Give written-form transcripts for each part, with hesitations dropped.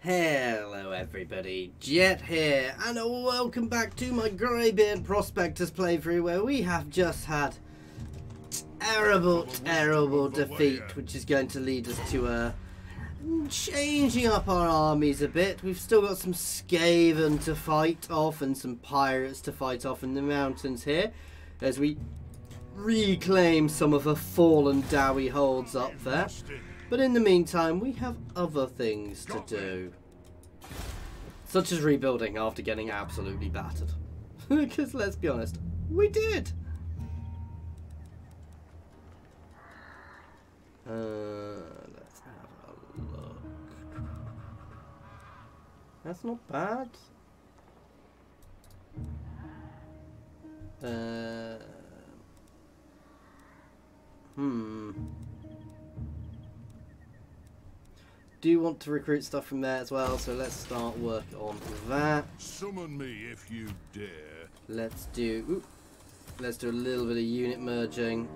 Hello everybody, Jet here, and welcome back to my Greybeard Prospectus playthrough where we have just had terrible defeat, which is going to lead us to changing up our armies a bit. We've still got some Skaven to fight off and some pirates to fight off in the mountains here as we reclaim some of the fallen Dowie holds up there. But in the meantime, we have other things to do. Such as rebuilding after getting absolutely battered. Because let's be honest, we did. Let's have a look. That's not bad. Do want to recruit stuff from there as well, so let's start work on that. Summon me if you dare. Let's do a little bit of unit merging.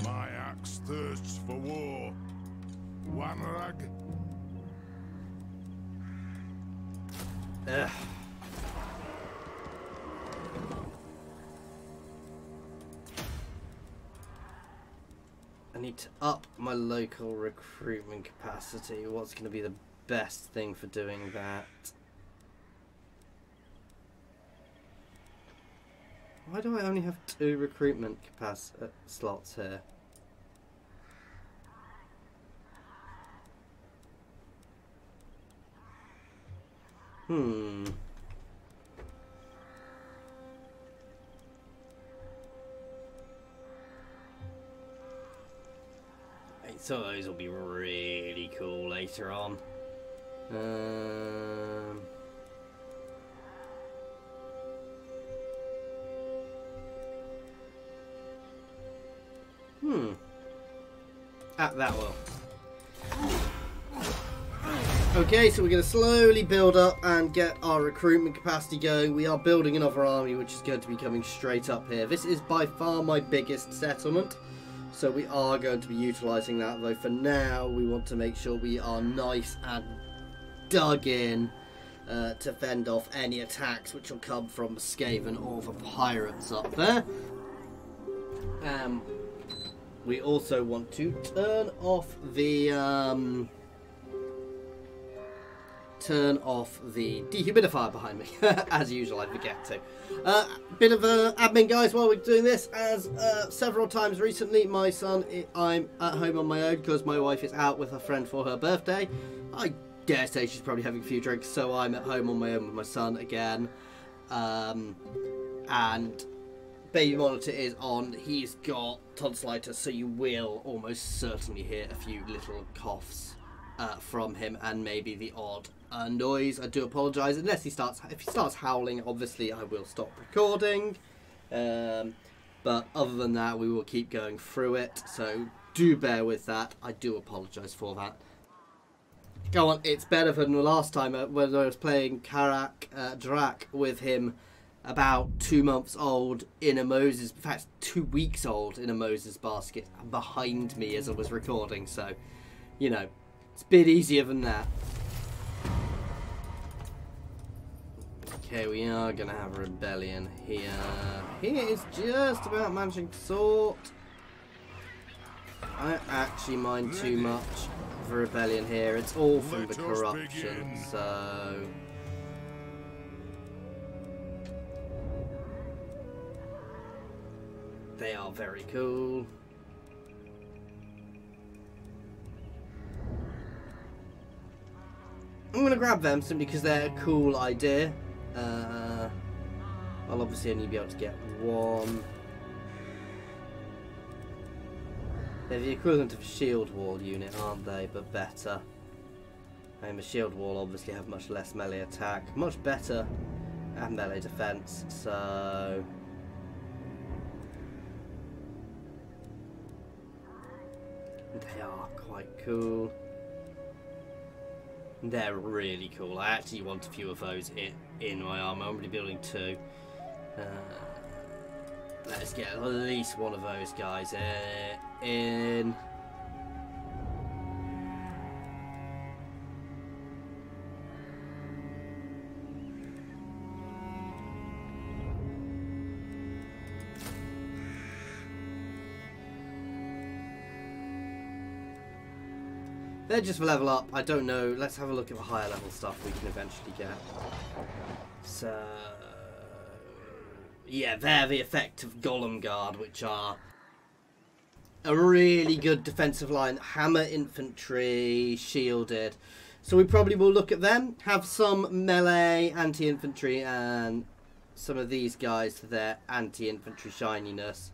My axe thirsts for war. Wanrag. Ugh. I need to up my local recruitment capacity. What's going to be the best thing for doing that? Why do I only have 2 recruitment slots here? So those will be really cool later on. That will. Okay, so we're going to slowly build up and get our recruitment capacity going. We are building another army, which is going to be coming straight up here. This is by far my biggest settlement. So we are going to be utilising that, though for now we want to make sure we are nice and dug in to fend off any attacks which will come from the Skaven or the pirates up there. We also want to turn off the dehumidifier behind me. As usual, I forget to. Bit of admin, guys, while we're doing this. As several times recently, my son, I'm at home on my own because my wife is out with a friend for her birthday. I dare say she's probably having a few drinks, so I'm at home on my own with my son again. And baby monitor is on. He's got tonsillitis, so you will almost certainly hear a few little coughs from him and maybe the odd noise. I do apologise. If he starts howling, obviously I will stop recording. But other than that, we will keep going through it. So do bear with that. I do apologise for that. Go on, it's better than the last time when I was playing Drak with him, about 2 months old in a Moses, in fact 2 weeks old in a Moses basket behind me as I was recording. So, you know, it's a bit easier than that. Okay, we are going to have a rebellion here. He is just about managing to sort. I don't actually mind too much of a rebellion here. It's all from the corruption, so... They are very cool. I'm going to grab them simply because they're a cool idea. I'll obviously only be able to get one. They're the equivalent of a shield wall unit, aren't they? But better. And the shield wall obviously have much less melee attack, much better at melee defense, so... They are quite cool. They're really cool. I actually want a few of those in my army. I'm already building 2. Let's get at least one of those guys in. They're just for level up. I don't know. Let's have a look at the higher level stuff we can eventually get. So, yeah, they're the effect of Golem Guard, which are a really good defensive line. Hammer infantry, shielded. So we probably will look at them. Have some melee anti-infantry and some of these guys for their anti-infantry shininess.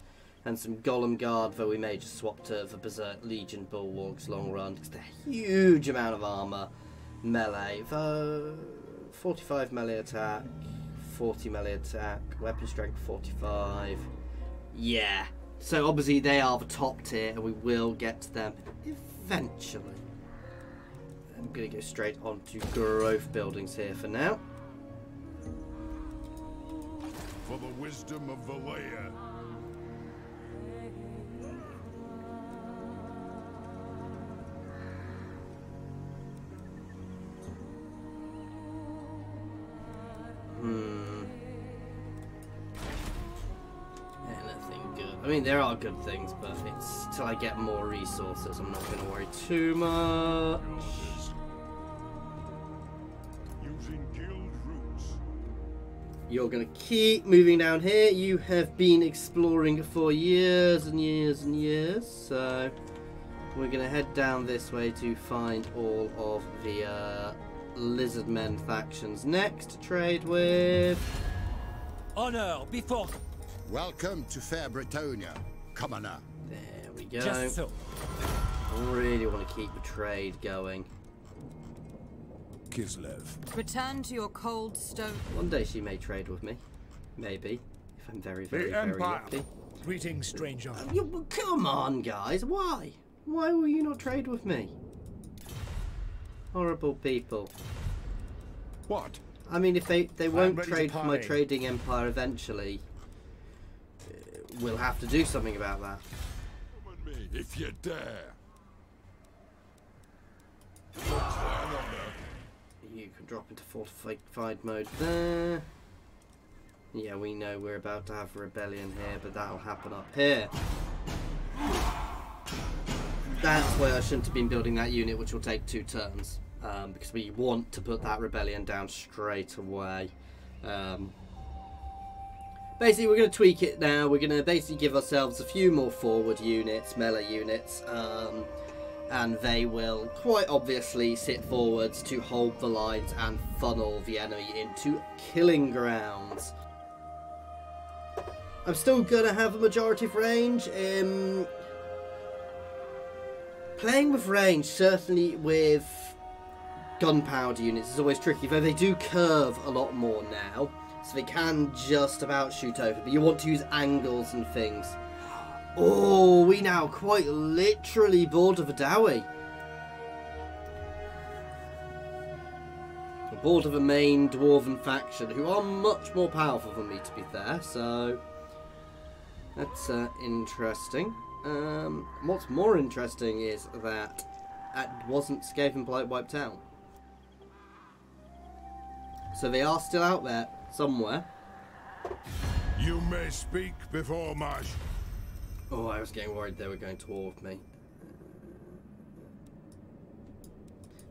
And some Golem Guard, though we may just swap to the Berserk Legion Bulwarks long run. It's a huge amount of armour. Melee, though 45 melee attack, 40 melee attack, weapon strength 45. Yeah. So obviously they are the top tier and we will get to them eventually. I'm going to go straight on to growth buildings here for now. For the wisdom of Valea. Anything good? I mean, there are good things, but it's till I get more resources. I'm not going to worry too much. Using guild routes. You're going to keep moving down here. You have been exploring for years and years and years, so we're going to head down this way to find all of the lizard men factions next to trade with. Honor before. Welcome to fair Bretonia, commoner. There we go. Just so. I really want to keep the trade going. Kislev. Return to your cold stone. One day she may trade with me. Maybe. If I'm very, very, The very Empire. lucky. Greetings, stranger. Well, come on, guys. Why? Why will you not trade with me? Horrible people. What? I mean, if they won't ready to trade for my parley. trading empire eventually, we'll have to do something about that. Summon me if you dare. You can drop into fortified mode there. Yeah, we know we're about to have a rebellion here, but that'll happen up here. That's why I shouldn't have been building that unit, which will take 2 turns. Because we want to put that rebellion down straight away. Basically, we're going to tweak it now. We're going to basically give ourselves a few more forward units, melee units, and they will quite obviously sit forwards to hold the lines and funnel the enemy into killing grounds. I'm still going to have a majority of range. Playing with range, certainly with gunpowder units, is always tricky, though they do curve a lot more now, so they can just about shoot over, but you want to use angles and things. Oh, we now quite literally board of a Dowie. We're board of a main dwarven faction, who are much more powerful than me, to be fair, so that's interesting. What's more interesting is that it wasn't Skaven Blight wiped out. So they are still out there, somewhere. You may speak before Marsh. Oh, I was getting worried they were going to war with me.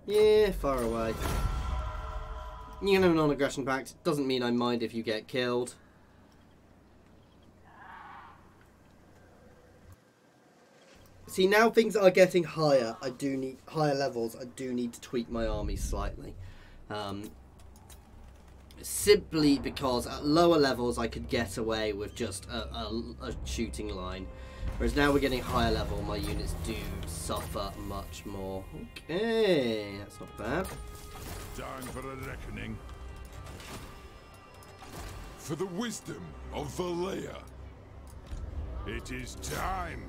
Yeah, far away. You can have a non-aggression pact. Doesn't mean I mind if you get killed. See, now things are getting higher. I do need higher levels. I do need to tweak my army slightly. Simply because at lower levels I could get away with just a shooting line. Whereas now we're getting higher level, my units do suffer much more. Okay, that's not bad. Time for a reckoning. For the wisdom of Valea. It is time.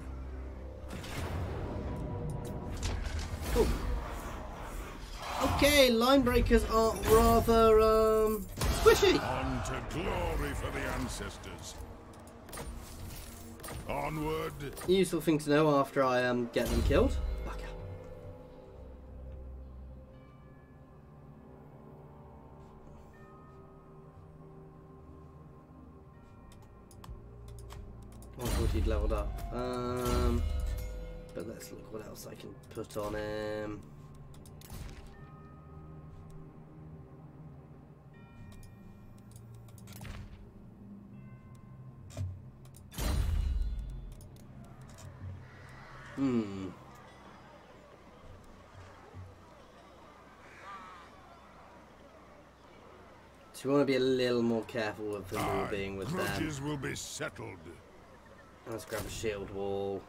Cool. Okay, line breakers are rather squishy. On to glory for the ancestors. Onward. Useful thing to know after I get them killed. Bugger. I thought he'd leveled up. But let's look what else I can put on him. So we want to be a little more careful with who we're Aye, being with them. grudges will be settled. Let's grab a shield wall.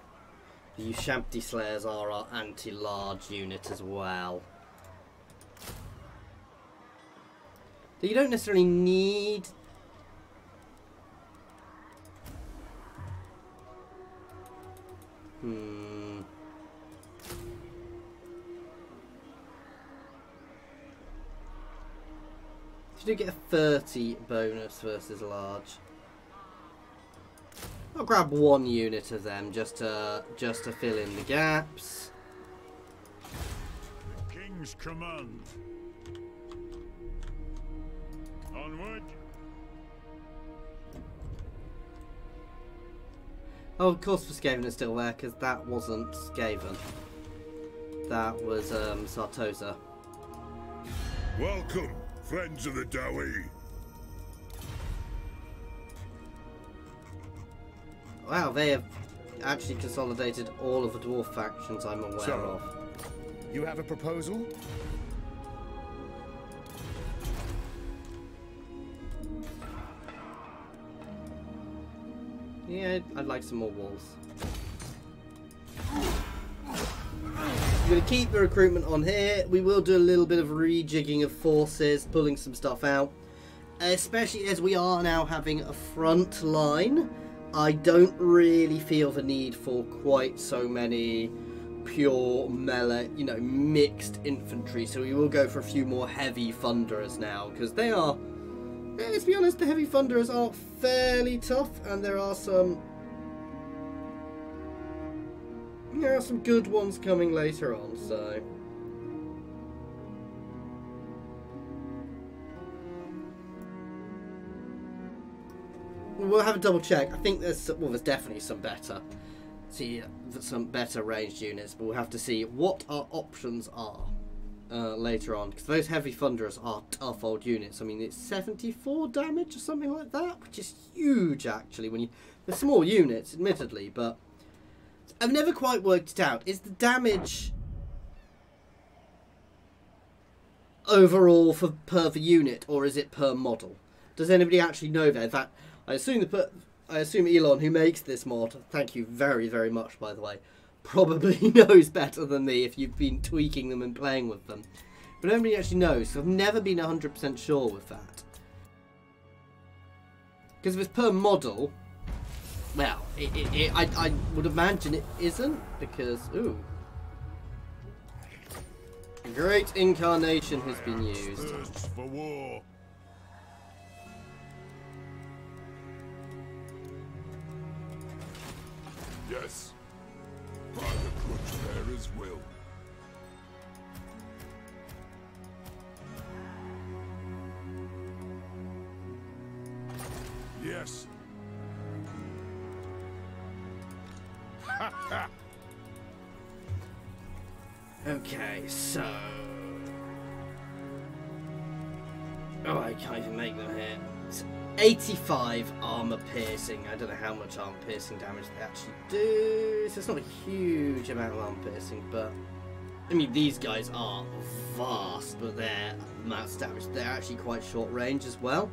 The Ushabti Slayers are our anti-large unit as well. So you don't necessarily need... You do get a 30 bonus versus large. I'll grab one unit of them just to fill in the gaps. The King's command. Onward. Oh, of course, Skaven is still there because that wasn't Skaven. That was Sartosa. Welcome, friends of the Dawi. Wow, they have actually consolidated all of the dwarf factions I'm aware of. You have a proposal? Yeah, I'd like some more walls. I'm going to keep the recruitment on here. We will do a little bit of rejigging of forces, pulling some stuff out. Especially as we are now having a front line. I don't really feel the need for quite so many pure melee, you know, mixed infantry. So we will go for a few more heavy thunderers now, because they are, let's be honest, the heavy thunderers are fairly tough, and there are some good ones coming later on. So we'll have a double check. I think there's definitely some better ranged units, but we'll have to see what our options are later on, because those heavy thunderers are tough old units. I mean, it's 74 damage or something like that, which is huge actually. They're small units, admittedly, but I've never quite worked it out. Is the damage overall per the unit, or is it per model? Does anybody actually know that? I assume Elon, who makes this mod, thank you very, very much, by the way, probably knows better than me if you've been tweaking them and playing with them. But nobody actually knows, so I've never been 100% sure with that. Because if it's per model, well, I would imagine it isn't, because, ooh. Great Incarnation has been used. Thirsts for war. Yes, by the Crutchbearer's will. Yes. Okay, so... Oh, I can't even make them here. It's 85 armor piercing. I don't know how much armor piercing damage they actually do. So it's not a huge amount of armor piercing, but... I mean, these guys are vast, but their amount of damage, they're actually quite short range as well,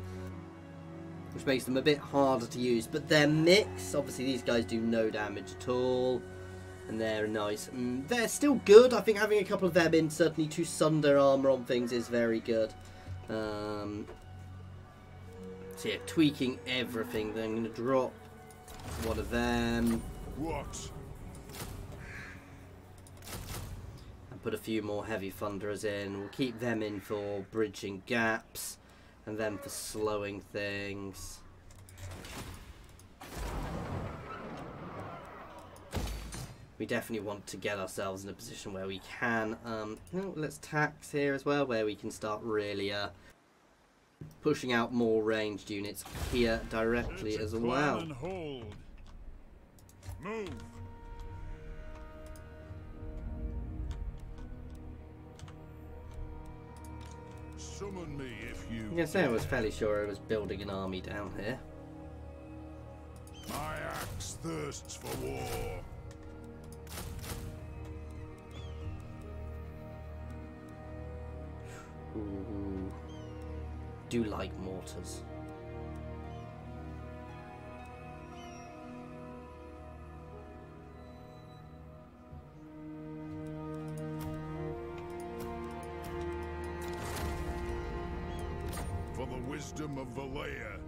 which makes them a bit harder to use. But their mix, obviously these guys do no damage at all, and they're nice. They're still good. I think having a couple of them in, certainly to sunder armor on things, is very good. So yeah, tweaking everything. Then I'm going to drop one of them. What? And put a few more heavy thunderers in. We'll keep them in for bridging gaps, and then for slowing things. We definitely want to get ourselves in a position where we can, let's tax here as well, where we can start really pushing out more ranged units here directly as well. And hold. Move. Summon me if you. I'm gonna say I was fairly sure I was building an army down here. My axe thirsts for war. Ooh. do like mortars. For the wisdom of Valea.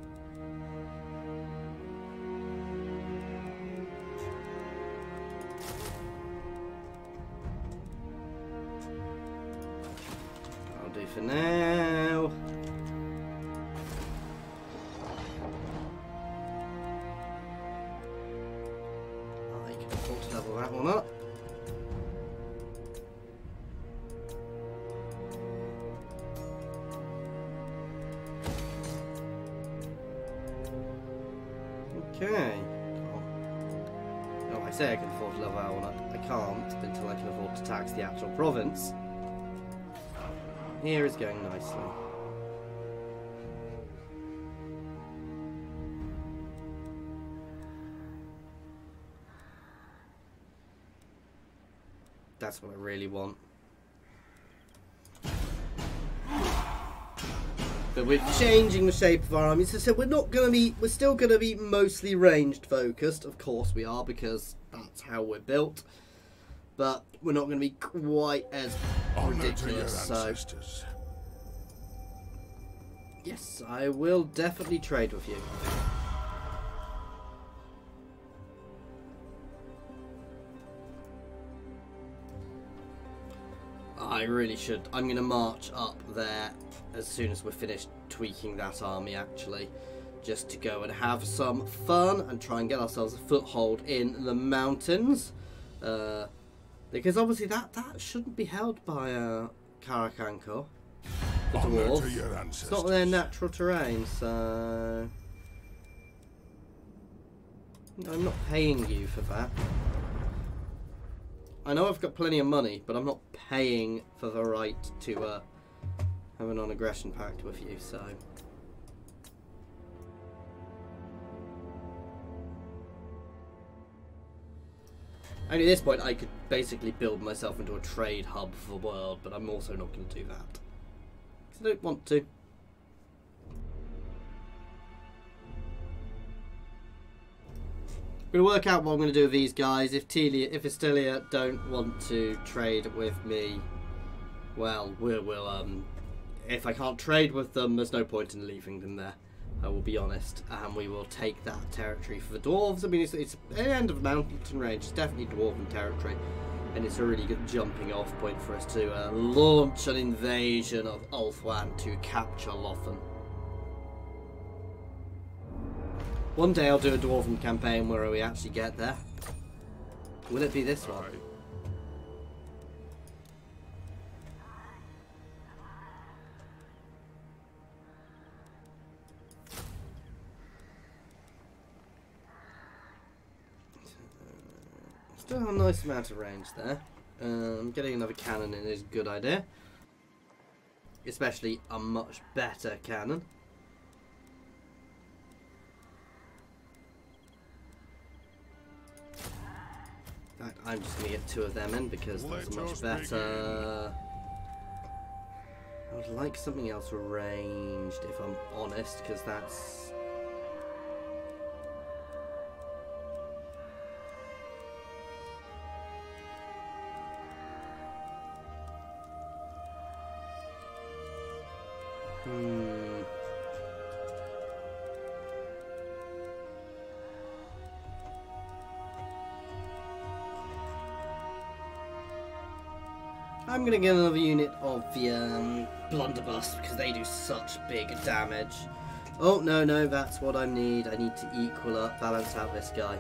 I'll do for now. I can afford to level that one up. Okay. No, I say I can afford to level that one up. I can't until I can afford to tax the actual province. Here is going nicely. That's what I really want. But we're changing the shape of our armies. So we're still gonna be mostly ranged focused. Of course we are, because that's how we're built. But we're not gonna be quite as ridiculous. So yes, I will definitely trade with you. I really should. I'm going to march up there as soon as we're finished tweaking that army, actually. Just to go and have some fun and try and get ourselves a foothold in the mountains. Because obviously that shouldn't be held by Karakanko. The dwarves. It's not their natural terrain, so... I'm not paying you for that. I know I've got plenty of money, but I'm not paying for the right to have a non-aggression pact with you, so... And at this point, I could basically build myself into a trade hub for the world, but I'm also not going to do that. Because I don't want to. I'm going to work out what I'm going to do with these guys. If Estilia don't want to trade with me, well, we'll if I can't trade with them, there's no point in leaving them there. I will be honest, and we will take that territory for the dwarves. I mean, it's at the end of mountain range. It's definitely dwarven territory, and it's a really good jumping off point for us to launch an invasion of Ulthuan to capture Lothan. One day I'll do a dwarven campaign where we actually get there. Will it be this one? Still have a nice amount of range there. Getting another cannon in is a good idea. Especially a much better cannon. In fact, I'm just going to get 2 of them in because that's much better. I would like something else ranged, if I'm honest, because that's... I'm going to get another unit of the blunderbuss because they do such big damage. Oh, no, that's what I need. I need to equal up, balance out this guy.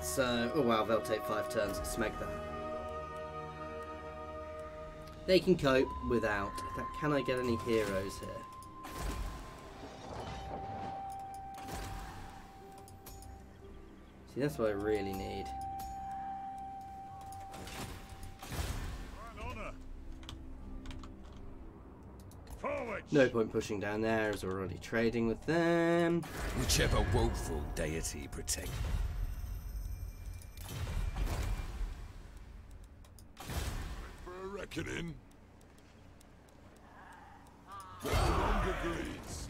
So, oh wow, they'll take 5 turns to smeg that. They can cope without. Can I get any heroes here? See, that's what I really need. No point pushing down there as we're already trading with them. Whichever woeful deity protect. For a reckoning. The longer agrees.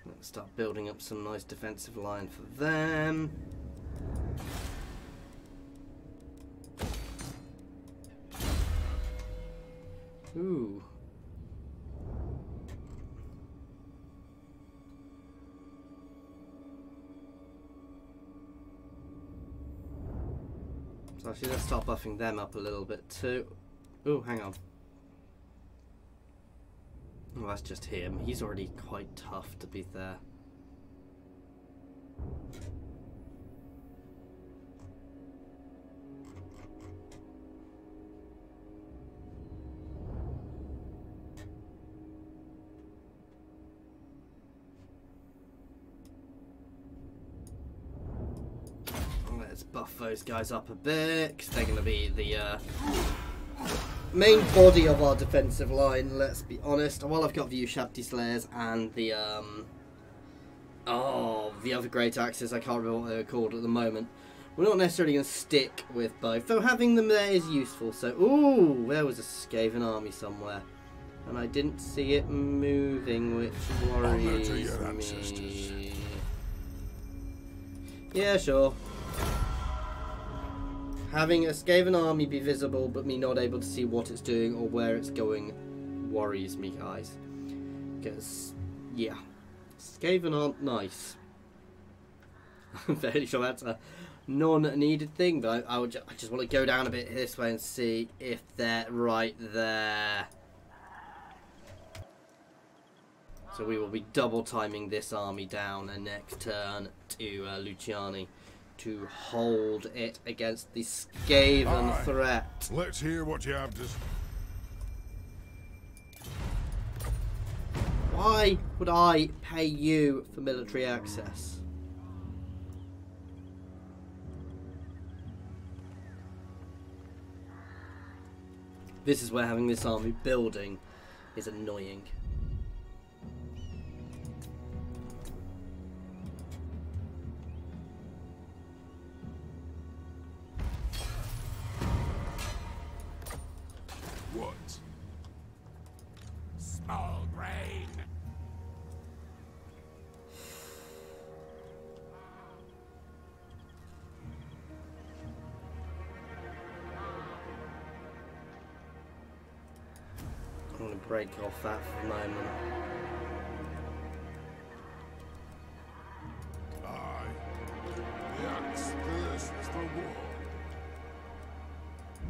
Let's start building up some nice defensive line for them. Ooh. So actually, let's start buffing them up a little bit too. Ooh, hang on. Well, that's just him. He's already quite tough, to be fair. Let's buff those guys up a bit, because they're going to be the main body of our defensive line, let's be honest. While I've got the Ushabti Slayers and the other Great Axes, I can't remember what they were called at the moment. We're not necessarily going to stick with both, though having them there is useful. So, ooh, there was a Skaven army somewhere, and I didn't see it moving, which worries me. Yeah, sure. Having a Skaven army be visible, but me not able to see what it's doing or where it's going, worries me, guys. Because, yeah, Skaven aren't nice. I'm fairly sure that's a non-needed thing, but I just want to go down a bit this way and see if they're right there. So we will be double timing this army down and next turn to Luciani to hold it against the Skaven threat. Let's hear what you have to say. Why would I pay you for military access? This is where having this army building is annoying. I'm going to break off that for the moment. Aye. The axe thirsts for war.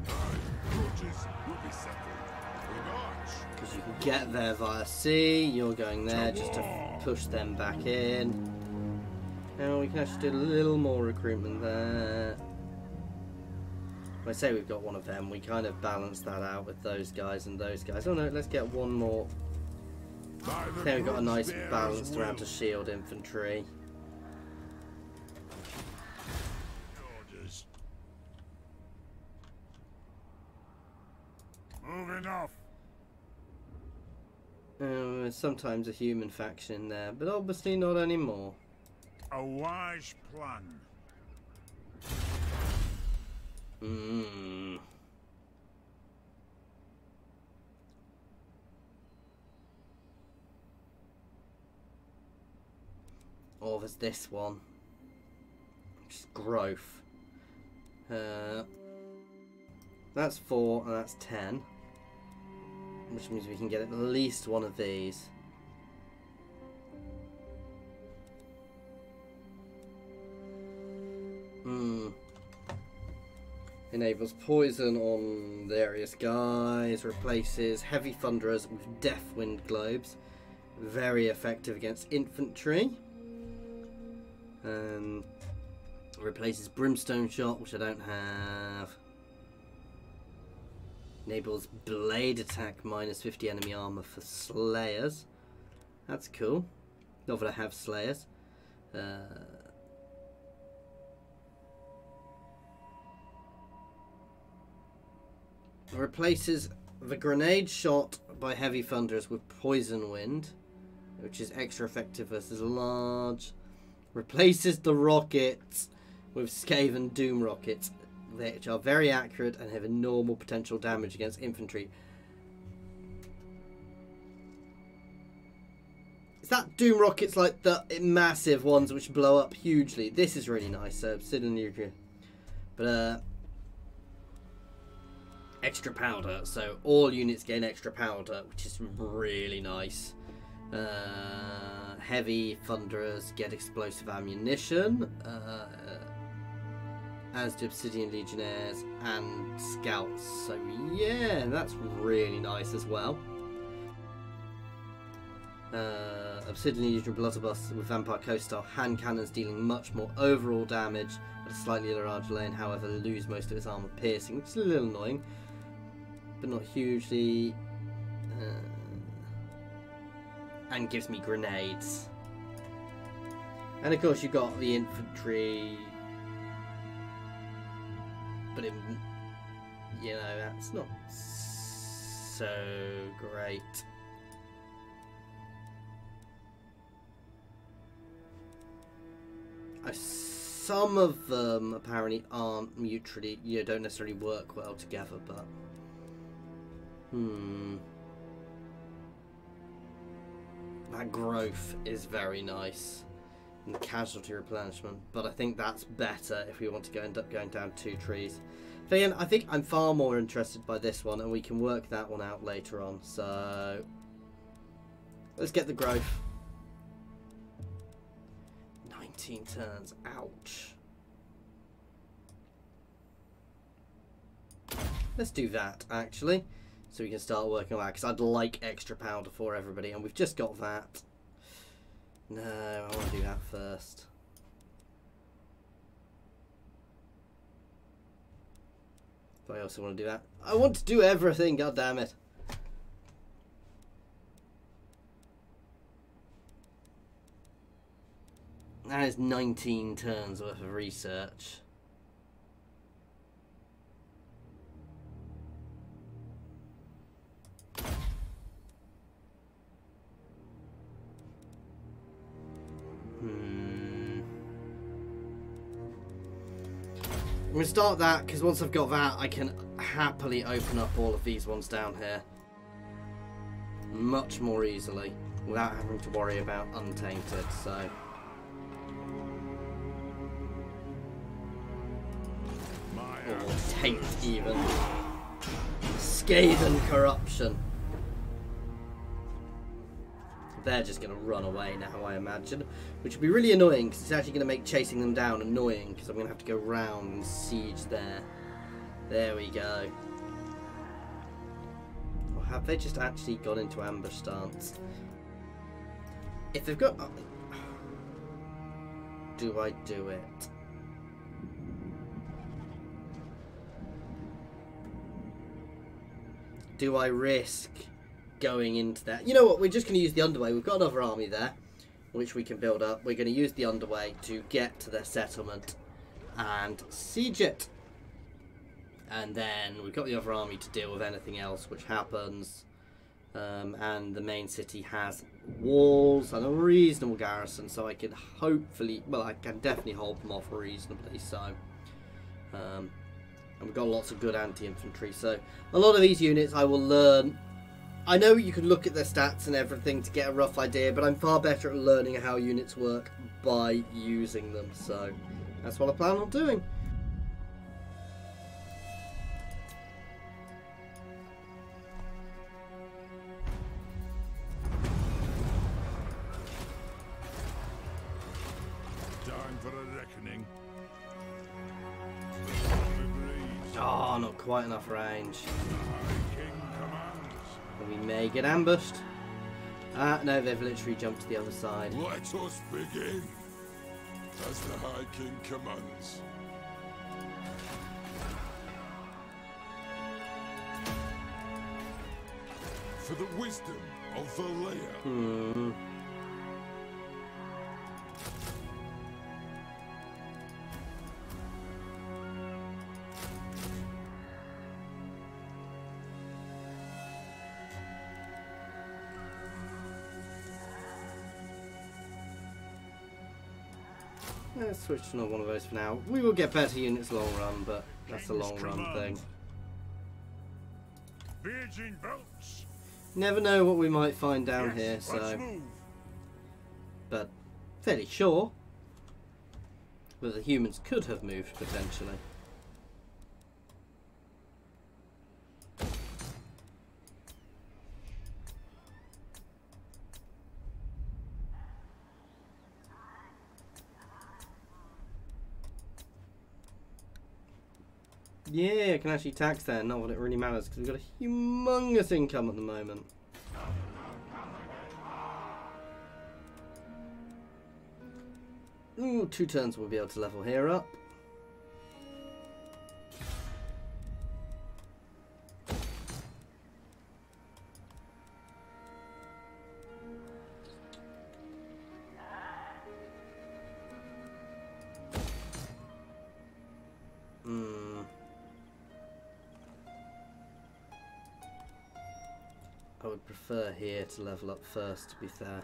Aye. Grudges will be settled. We march. Because you can get there via sea, you're going there just to push them back in. And we can actually do a little more recruitment there. When I say we've got one of them, we kind of balance that out with those guys and those guys. Oh no, let's get one more. There we've got a nice balanced amount of shield infantry. Orders. Moving off. There's sometimes a human faction there, but obviously not anymore. A wise plan. Or there's this one, which is growth. That's 4 and that's 10, which means we can get at least one of these. Enables poison on various guys, replaces heavy thunderers with Deathwind globes. Very effective against infantry. Replaces Brimstone Shot, which I don't have. Enables blade attack, minus 50 enemy armor for Slayers. That's cool. Not that I have Slayers. Replaces the grenade shot by heavy thunderers with poison wind, which is extra effective versus large. Replaces the rockets with Skaven doom rockets. which are very accurate and have a normal potential damage against infantry. Is that Doom rockets like the massive ones which blow up hugely? This is really nice. Obsidian nuclear, but extra powder. So all units gain extra powder, which is really nice. Heavy thunderers get explosive ammunition, as do Obsidian Legionnaires and Scouts. So yeah, that's really nice as well. Obsidian Legion Blunderbuss with Vampire Coast-style hand cannons dealing much more overall damage at a slightly larger lane, however lose most of its armor piercing, which is a little annoying, but not hugely. And gives me grenades. And of course you've got the infantry, but it, you know, that's not so great. Some of them apparently aren't mutually, you know, don't necessarily work well together, but that growth is very nice, and the casualty replenishment, but I think that's better if we want to end up going down 2 trees. But again, I think I'm far more interested by this one, and we can work that one out later on. So let's get the growth. 19 turns. Ouch. Let's do that actually, so we can start working on that, because I'd like extra powder for everybody, and we've just got that. No, I want to do that first. But I also want to do that. I want to do everything, god damn it. That is 19 turns worth of research. I'm going to start that, because once I've got that, I can happily open up all of these ones down here much more easily without having to worry about Untainted. So or Taint even. Scathe and Corruption. They're just going to run away now, I imagine, which would be really annoying, because it's actually going to make chasing them down annoying, because I'm going to have to go round and siege there. There we go. Or have they just actually gone into ambush stance? If they've got... do I do it? Do I risk going into that? You know what, we're just going to use the underway. We've got another army there which we can build up. We're going to use the underway to get to their settlement and siege it, and then we've got the other army to deal with anything else which happens. And the main city has walls and a reasonable garrison, so I can hopefully, well, I can definitely hold them off reasonably. So and we've got lots of good anti-infantry, so a lot of these units I will learn. I know you can look at their stats and everything to get a rough idea, but I'm far better at learning how units work by using them, so that's what I plan on doing. Time for a reckoning. Oh, not quite enough range. King commands. We may get ambushed. No, they've literally jumped to the other side. Let us begin. As the High King commands. For the wisdom of Valea. Let's switch to another one of those for now. We will get better units long run, but that's a long run thing. Never know what we might find down here, so... But fairly sure that the humans could have moved, potentially. Yeah, I can actually tax there, not that it really matters, because we've got a humongous income at the moment. Ooh, 2 turns we'll be able to level here up. I would prefer here to level up first, to be fair.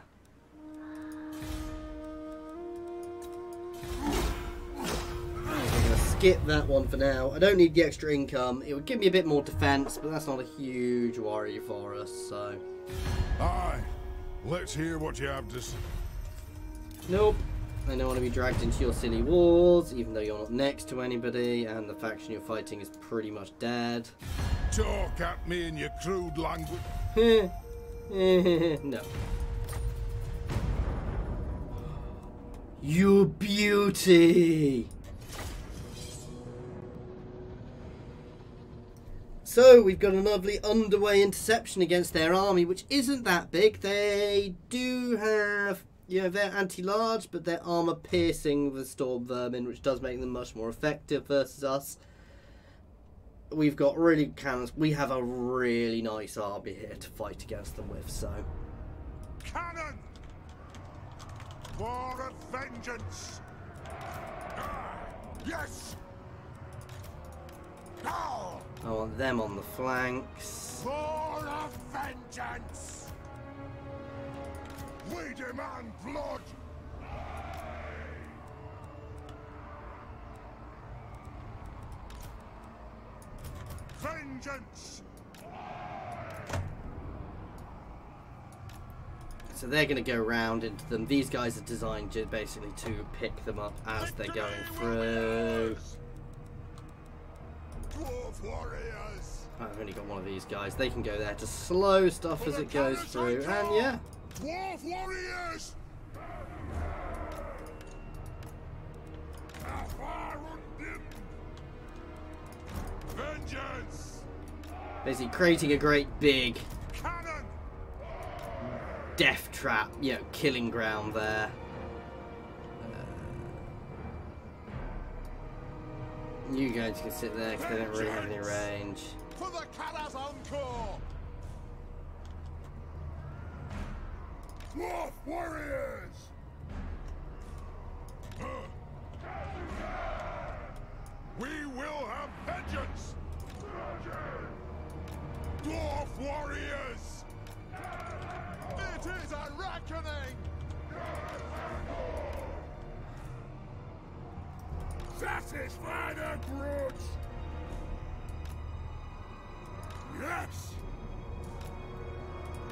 I'm going to skip that one for now. I don't need the extra income. It would give me a bit more defense, but that's not a huge worry for us, so... Aye. Let's hear what you have to say. Nope. I don't want to be dragged into your silly wars, even though you're not next to anybody, and the faction you're fighting is pretty much dead. Talk at me in your crude language. No. You beauty! So, we've got a lovely underway interception against their army, which isn't that big. They do have, you know, they're anti-large, but they're armor piercing with storm vermin, which does make them much more effective versus us. We've got really cannons. We have a really nice army here to fight against them with, so. Cannon! For of vengeance! Yes! Now! I want them on the flanks. For of vengeance! We demand blood! Vengeance! So they're going to go round into them. These guys are designed basically to pick them up as they're going through. Dwarf warriors! I've only got one of these guys. They can go there to slow stuff as it goes through. And yeah. Dwarf warriors! Vengeance! Basically creating a great big Cannon! death trap, you know, killing ground there. You guys can sit there because they don't really have any range. For the Kala's encore! Dwarf warriors! We will have vengeance! Dwarf warriors! It is a reckoning! Satisfy the grudge! Yes!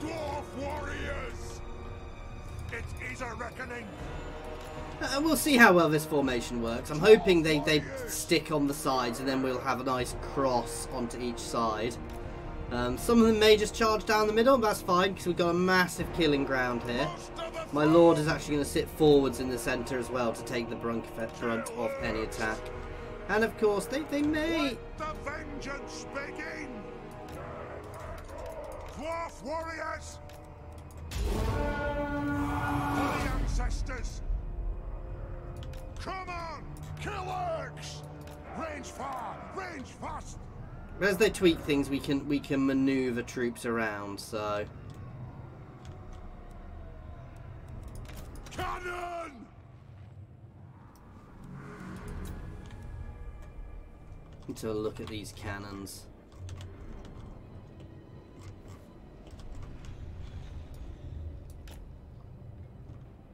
Dwarf warriors! It is a reckoning! We'll see how well this formation works. I'm hoping they stick on the sides and then we'll have a nice cross onto each side. Some of them may just charge down the middle, but that's fine because we've got a massive killing ground here. My lord is actually going to sit forwards in the centre as well to take the brunt of any attack. And of course, they may... Let the vengeance begin! Dwarf warriors! For the ancestors! Come on! Kill orcs! Range far! Range fast! As they tweak things, we can maneuver troops around, so... Cannon! Let's have a look at these cannons.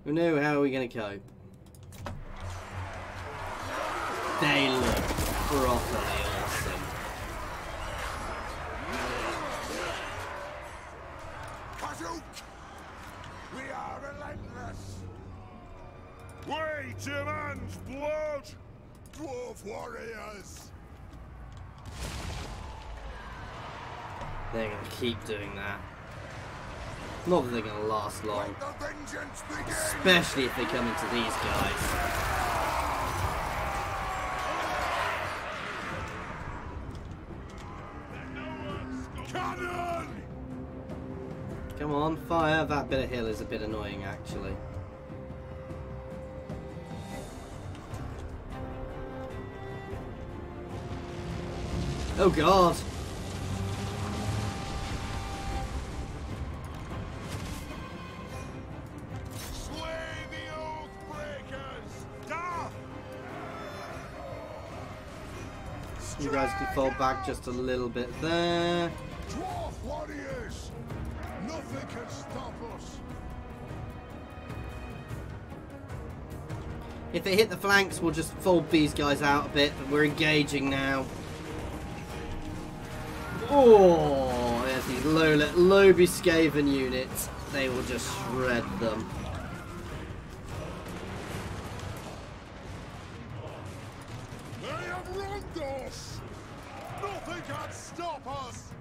Oh no, how are we going to cope? They look properly awesome. Hadouken! We are relentless! We demand blood! Dwarf warriors! They're going to keep doing that. Not that they're going to last long. Let the vengeance begin! Especially if they come into these guys. Cannon! Come on, fire. That bit of hill is a bit annoying, actually. Oh god! Slay the Oathbreakers! Da! You guys can fall back just a little bit there. Dwarf warriors! Nothing can stop us! If they hit the flanks, we'll just fold these guys out a bit, but we're engaging now. Oh, there's these low Skaven units. They will just shred them. They have wronged us! Nothing can stop us!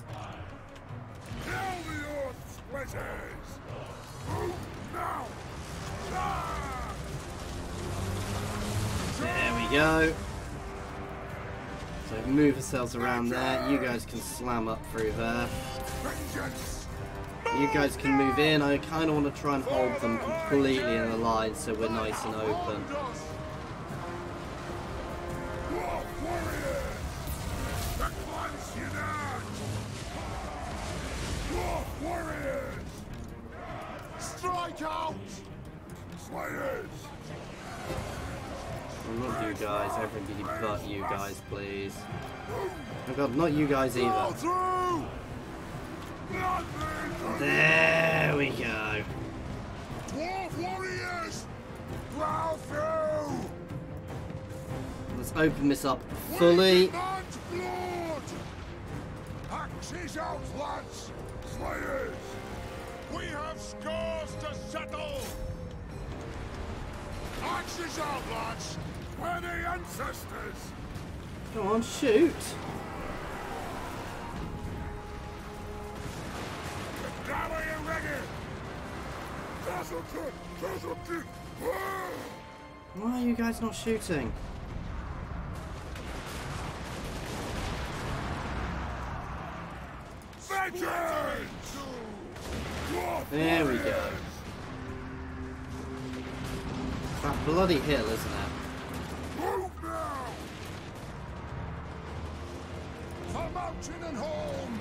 Kill the Earth Splitters! Move now! Ah! There we go. So move ourselves around there. You guys can slam up through there. Vengeance! You guys can move in. I kind of want to try and hold them completely in a line so we're nice and open. Dwarf warriors! The clans unite! Dwarf warriors! Strike out! Slayers! Not you guys, everybody but you guys, please. Oh god, not you guys Plow either. through! Bloodline! There we go. Dwarf warriors! Plow through! Let's open this up fully. We demand blood! Axes out, lads! Slayers! We have scores to settle! Axes out, lads! We're the ancestors! Come on, shoot. Gather you ready! Casualty! Casualty! Why are you guys not shooting? Vengeance! There we go. That bloody hill, isn't it? Move now! For mountain and home!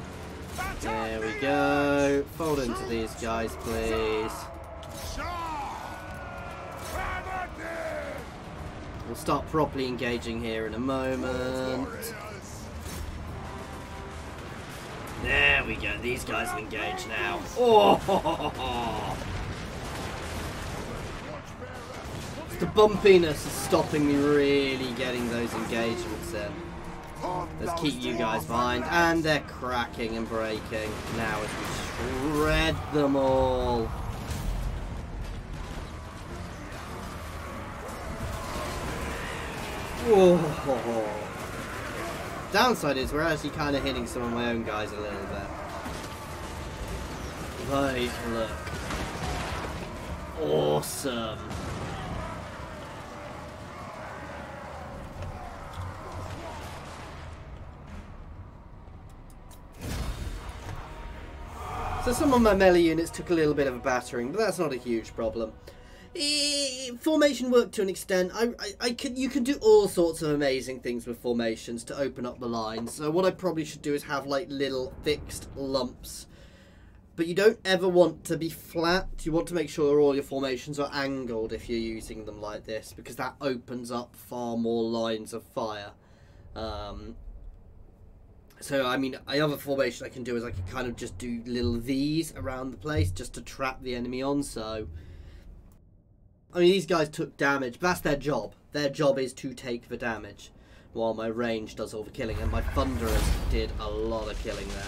There we go. Fold into these guys, please. We'll start properly engaging here in a moment. There we go. These guys will engage now. Oh! The bumpiness is stopping me really getting those engagements in. Let's keep you guys behind. And they're cracking and breaking. Now as we shred them all. Whoa. Downside is we're actually kind of hitting some of my own guys a little bit. Those look awesome. So some of my melee units took a little bit of a battering, but that's not a huge problem. Formation work to an extent. You can do all sorts of amazing things with formations to open up the lines. So what I probably should do is have like little fixed lumps. But you don't ever want to be flat. You want to make sure all your formations are angled if you're using them like this, because that opens up far more lines of fire. So, I mean, another formation I can do is I can kind of just do little V's around the place just to trap the enemy on, so... I mean, these guys took damage, but that's their job. Their job is to take the damage. while my range does all the killing, and my Thunderers did a lot of killing there.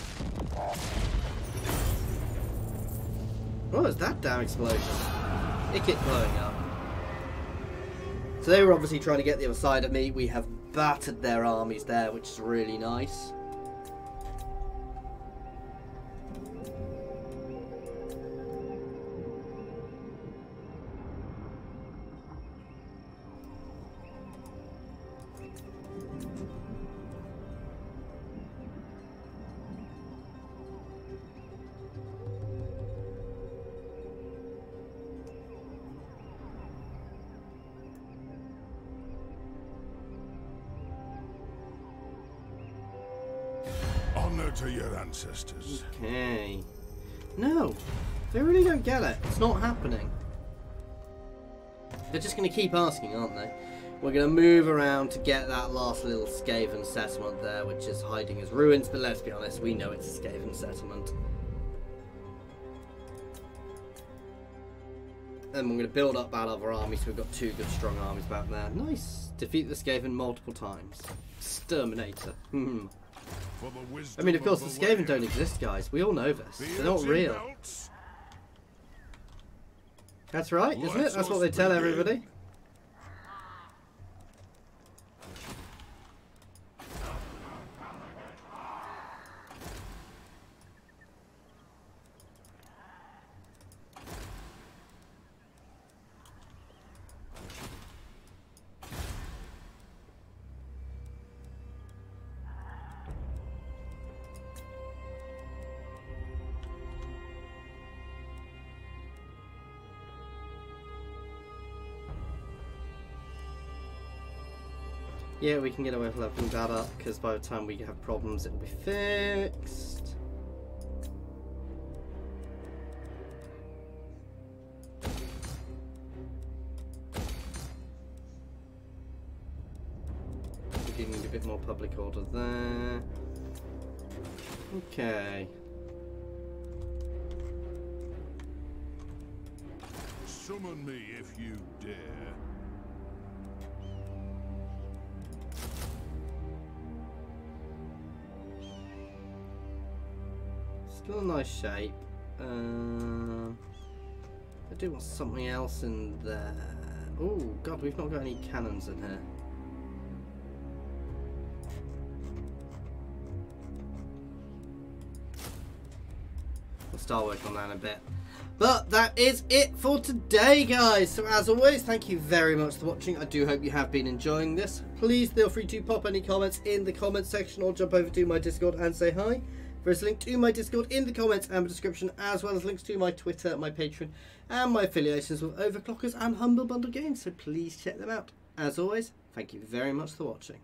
What was that damn explosion? It kept blowing up. So they were obviously trying to get the other side of me. We have battered their armies there, which is really nice. Honor to your ancestors. Okay. No, they really don't get it. It's not happening. They're just going to keep asking, aren't they? We're going to move around to get that last little Skaven settlement there, which is hiding as ruins, but let's be honest, we know it's a Skaven settlement. And we're going to build up that other army, so we've got 2 good strong armies back there. Nice. Defeat the Skaven multiple times. Exterminator. I mean, of course, the Skaven don't exist, guys. We all know this. They're not real. That's right, isn't it? That's what they tell everybody. Yeah, we can get away with leveling that up, because by the time we have problems, it will be fixed. We do need a bit more public order there. Okay. Summon me if you dare. Still a nice shape. I do want something else in there. Oh god, we've not got any cannons in here. We'll start working on that in a bit. But that is it for today, guys. So as always, thank you very much for watching. I do hope you have been enjoying this. Please feel free to pop any comments in the comments section or jump over to my Discord and say hi. There's a link to my Discord in the comments and the description, as well as links to my Twitter, my Patreon, and my affiliations with Overclockers and Humble Bundle Games, so please check them out. As always, thank you very much for watching.